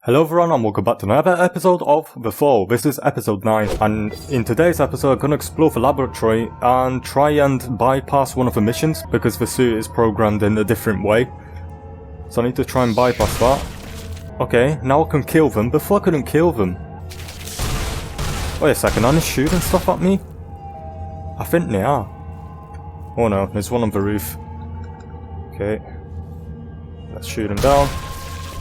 Hello everyone and welcome back to another episode of The Fall. This is episode 9 and in today's episode I'm going to explore the laboratory and try and bypass one of the missions because the suit is programmed in a different way. So I need to try and bypass that. Okay, now I can kill them. Before I couldn't kill them. Wait a second, are they shooting stuff at me? I think they are. Oh no, there's one on the roof. Okay. Let's shoot him down.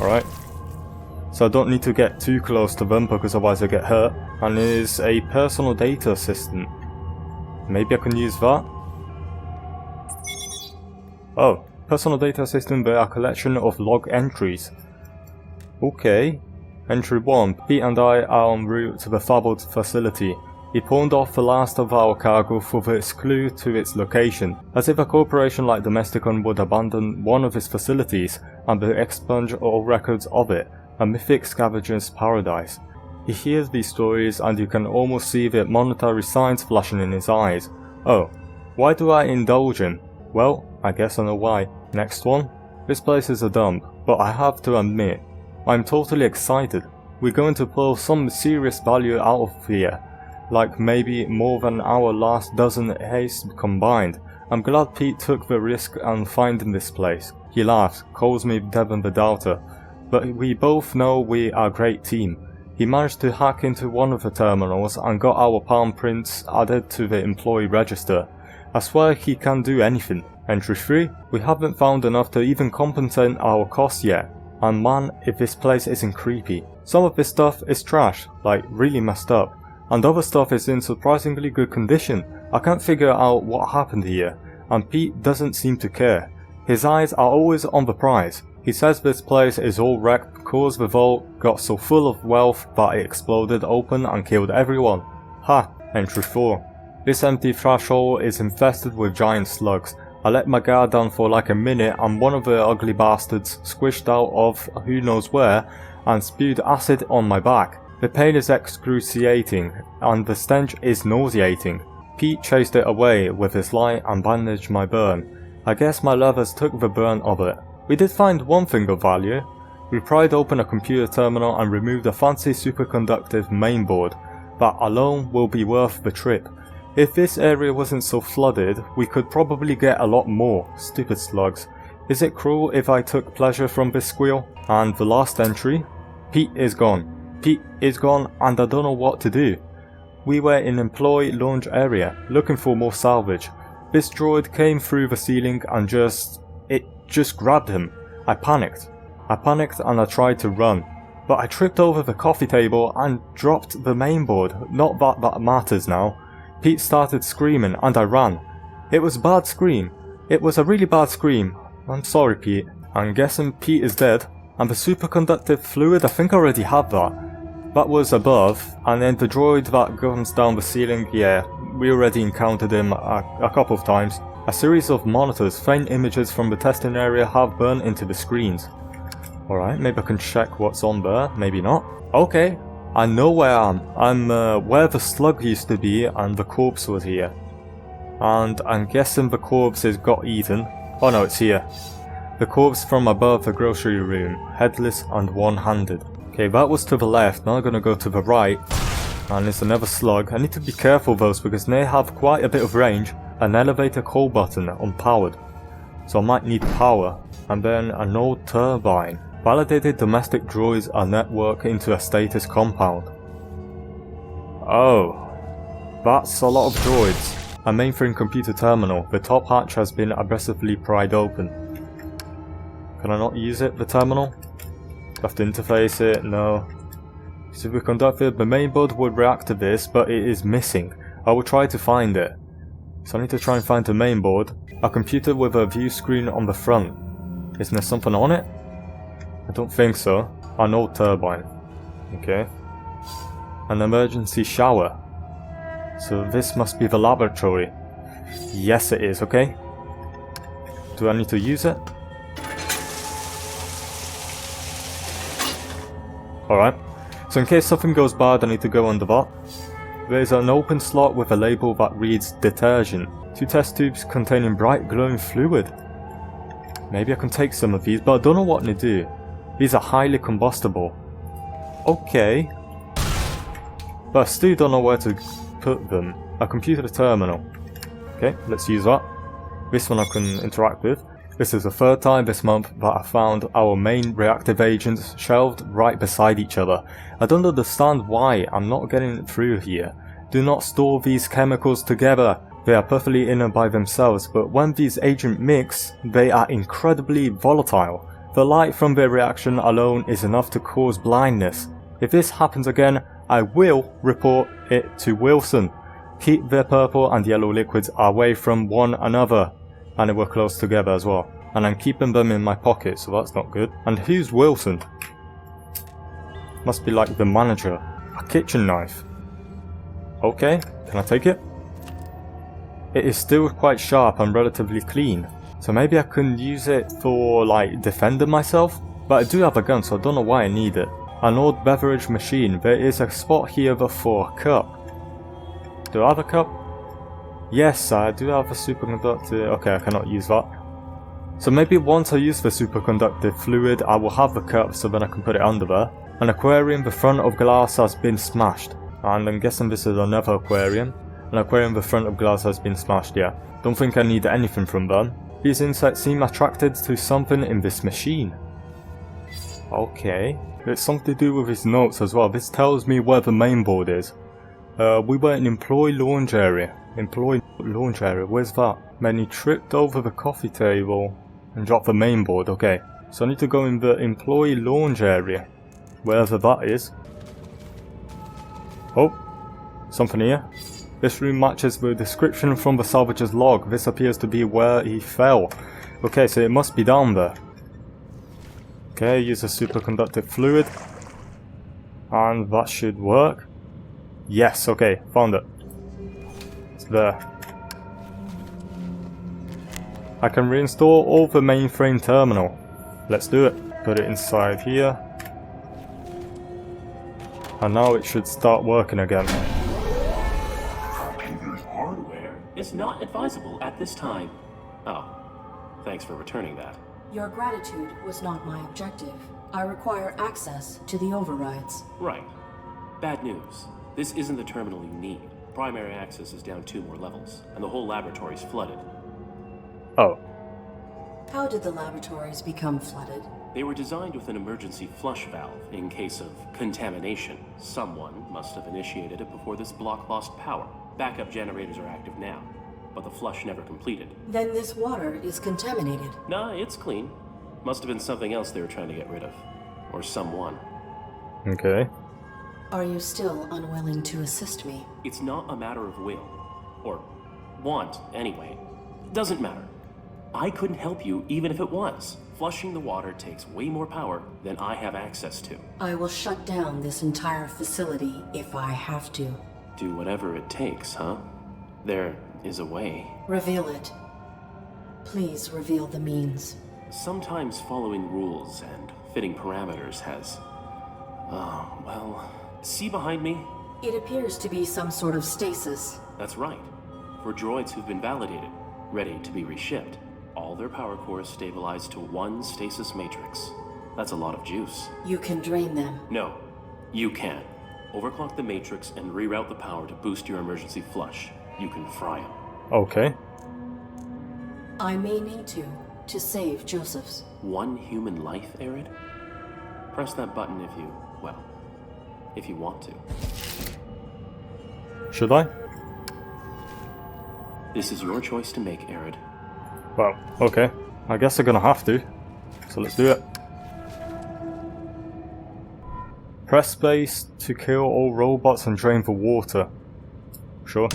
Alright. So I don't need to get too close to them because otherwise I get hurt. And there's a personal data assistant. Maybe I can use that. Oh, personal data assistant by a collection of log entries. Okay. Entry 1. Pete and I are en route to the fabled facility. He pawned off the last of our cargo for this clue to its location, as if a corporation like Domesticon would abandon one of its facilities and expunge all records of it. A mythic scavenger's paradise. He hears these stories and you can almost see the monetary signs flashing in his eyes. Oh, why do I indulge him? Well, I guess I know why. Next one. This place is a dump, but I have to admit, I'm totally excited. We're going to pull some serious value out of here. Like maybe more than our last dozen heists combined. I'm glad Pete took the risk on finding this place. He laughs, calls me Devon the Doubter. But we both know we are a great team. He managed to hack into one of the terminals and got our palm prints added to the employee register. I swear he can do anything. Entry 3. We haven't found enough to even compensate our costs yet. And man, if this place isn't creepy. Some of this stuff is trash, like really messed up. And other stuff is in surprisingly good condition. I can't figure out what happened here. And Pete doesn't seem to care. His eyes are always on the prize. He says this place is all wrecked because the vault got so full of wealth that it exploded open and killed everyone. Ha! Entry 4. This empty trash hole is infested with giant slugs. I let my guard down for like a minute and one of the ugly bastards squished out of who knows where and spewed acid on my back. The pain is excruciating and the stench is nauseating. Pete chased it away with his light and bandaged my burn. I guess my lovers took the burn of it. We did find one thing of value. We pried open a computer terminal and removed a fancy superconductive mainboard. That alone will be worth the trip. If this area wasn't so flooded, we could probably get a lot more. Stupid slugs. Is it cruel if I took pleasure from this squeal? And the last entry. Pete is gone. Pete is gone and I don't know what to do. We were in employee lounge area, looking for more salvage. This droid came through the ceiling and just grabbed him. I panicked and I tried to run. But I tripped over the coffee table and dropped the mainboard. Not that that matters now. Pete started screaming and I ran. It was a bad scream. It was a really bad scream. I'm sorry, Pete. I'm guessing Pete is dead. And the superconductive fluid, I think I already had that. That was above. And then the droid that comes down the ceiling, yeah, we already encountered him a couple of times. A series of monitors, faint images from the testing area have burned into the screens. Alright, maybe I can check what's on there, maybe not. Okay, I know where I am. I'm where the slug used to be and the corpse was here. And I'm guessing the corpse has got eaten. Oh no, it's here. The corpse from above the grocery room, headless and one-handed. Okay, that was to the left, now I'm gonna go to the right. And there's another slug. I need to be careful those because they have quite a bit of range. An elevator call button unpowered, so I might need power, and then an old turbine. Validated domestic droids are networked into a status compound. Oh, that's a lot of droids. A mainframe computer terminal. The top hatch has been aggressively pried open. Can I not use it, the terminal? Have to interface it? No. Superconductor, the mainboard would react to this, but it is missing. I will try to find it. So I need to try and find the mainboard. A computer with a view screen on the front. Isn't there something on it? I don't think so. An old turbine. Okay. An emergency shower. So this must be the laboratory. Yes it is, okay. Do I need to use it? Alright. So in case something goes bad I need to go under that. There is an open slot with a label that reads detergent. 2 test tubes containing bright glowing fluid. Maybe I can take some of these, but I don't know what to do. These are highly combustible. Okay. But I still don't know where to put them. A computer terminal. Okay, let's use that. This one I can interact with. This is the third time this month that I found our main reactive agents shelved right beside each other. I don't understand why I'm not getting through here. Do not store these chemicals together. They are perfectly in and by themselves, but when these agents mix, they are incredibly volatile. The light from their reaction alone is enough to cause blindness. If this happens again, I will report it to Wilson. Keep their purple and yellow liquids away from one another. And they were close together as well. And I'm keeping them in my pocket, so that's not good. And who's Wilson? Must be like the manager. A kitchen knife. Okay, can I take it? It is still quite sharp and relatively clean. So maybe I can use it for like defending myself? But I do have a gun, so I don't know why I need it. An old beverage machine. There is a spot here for a cup. Do I have a cup? Yes, I do have a superconductor. Okay, I cannot use that. So maybe once I use the superconductive fluid, I will have the cup so then I can put it under there. An aquarium, the front of glass has been smashed. And I'm guessing this is another aquarium. An aquarium, the front of glass has been smashed, yeah. Don't think I need anything from them. These insects seem attracted to something in this machine. Okay. It's something to do with his notes as well. This tells me where the main board is. We were in employee lounge area. Employee launch area, where's that? Man, he tripped over the coffee table and dropped the main board. Okay, so I need to go in the employee launch area, wherever that is. Oh, something here. This room matches the description from the salvager's log. This appears to be where he fell. Okay, so it must be down there. Okay, use a superconductive fluid. And that should work. Yes, okay, found it. There. I can reinstall all the mainframe terminal. Let's do it. Put it inside here. And now it should start working again. Hardware is not advisable at this time. Oh, thanks for returning that. Your gratitude was not my objective. I require access to the overrides. Right. Bad news. This isn't the terminal you need. Primary access is down 2 more levels, and the whole laboratory's flooded. Oh. How did the laboratories become flooded? They were designed with an emergency flush valve in case of contamination. Someone must have initiated it before this block lost power. Backup generators are active now, but the flush never completed. Then this water is contaminated. Nah, it's clean. Must have been something else they were trying to get rid of. Or someone. Okay. Are you still unwilling to assist me? It's not a matter of will. Or want, anyway. Doesn't matter. I couldn't help you even if it was. Flushing the water takes way more power than I have access to. I will shut down this entire facility if I have to. Do whatever it takes, huh? There is a way. Reveal it. Please reveal the means. Sometimes following rules and fitting parameters has... Oh, well... See behind me? It appears to be some sort of stasis. That's right. For droids who've been validated, ready to be reshipped, all their power cores stabilize to one stasis matrix. That's a lot of juice. You can drain them. No, you can. Overclock the matrix and reroute the power to boost your emergency flush. You can fry them. Okay. I may need to save Joseph's. One human life, Arid? Press that button if you, well, if you want to. Should I? This is your choice to make, Arid. Well, okay. I guess I'm gonna have to. So let's do it. Press space to kill all robots and drain the water. Sure.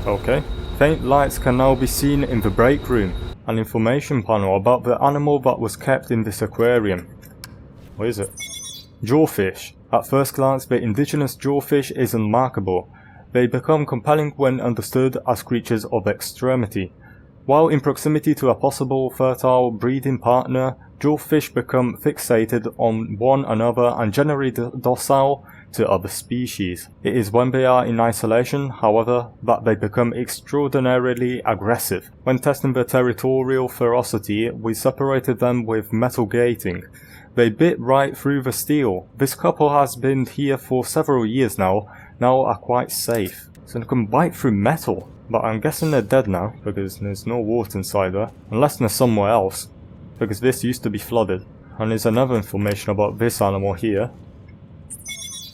Okay. Faint lights can now be seen in the break room. An information panel about the animal that was kept in this aquarium. What is it? Jawfish. At first glance, the indigenous jawfish is unmarkable. They become compelling when understood as creatures of extremity. While in proximity to a possible fertile breeding partner, jawfish become fixated on one another and generally docile to other species. It is when they are in isolation, however, that they become extraordinarily aggressive. When testing their territorial ferocity, we separated them with metal gating. They bit right through the steel. This couple has been here for several years now are quite safe. So they can bite through metal, but I'm guessing they're dead now, because there's no water inside there, unless they're somewhere else, because this used to be flooded. And there's another information about this animal here.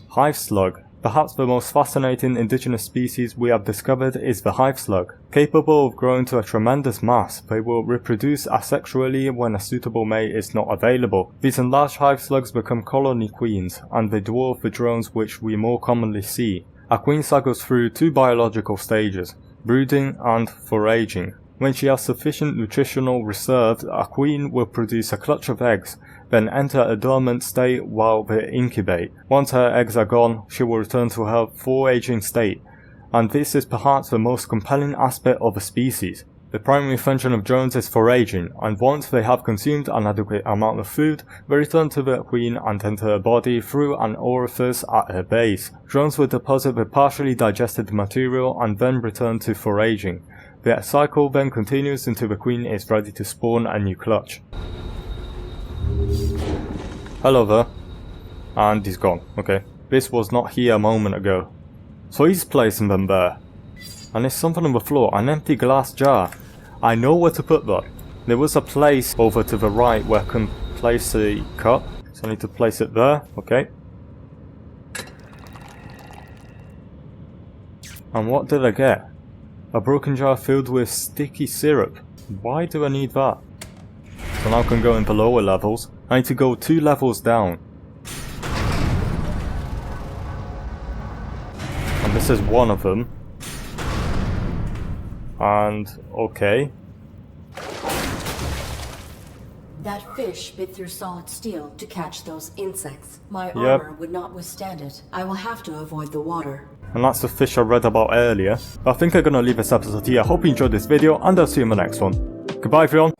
Hive slug. Perhaps the most fascinating indigenous species we have discovered is the hive slug. Capable of growing to a tremendous mass, they will reproduce asexually when a suitable mate is not available. These enlarged hive slugs become colony queens, and they dwarf the drones which we more commonly see. A queen cycles through 2 biological stages, brooding and foraging. When she has sufficient nutritional reserves, a queen will produce a clutch of eggs, then enter a dormant state while they incubate. Once her eggs are gone, she will return to her foraging state, and this is perhaps the most compelling aspect of the species. The primary function of drones is foraging, and once they have consumed an adequate amount of food, they return to the queen and enter her body through an orifice at her base. Drones will deposit the partially digested material and then return to foraging. The cycle then continues until the queen is ready to spawn a new clutch. Hello there. And he's gone. Okay. This was not here a moment ago. So he's placing them there. And there's something on the floor. An empty glass jar. I know where to put that. There was a place over to the right where I can place the cup. So I need to place it there. Okay. And what did I get? A broken jar filled with sticky syrup. Why do I need that? So now I can go in the lower levels. I need to go 2 levels down. And this is one of them. And okay. That fish bit through solid steel to catch those insects. My armor would not withstand it. I will have to avoid the water. And that's the fish I read about earlier. I think I'm gonna leave this episode here. I hope you enjoyed this video, and I'll see you in the next one. Goodbye everyone.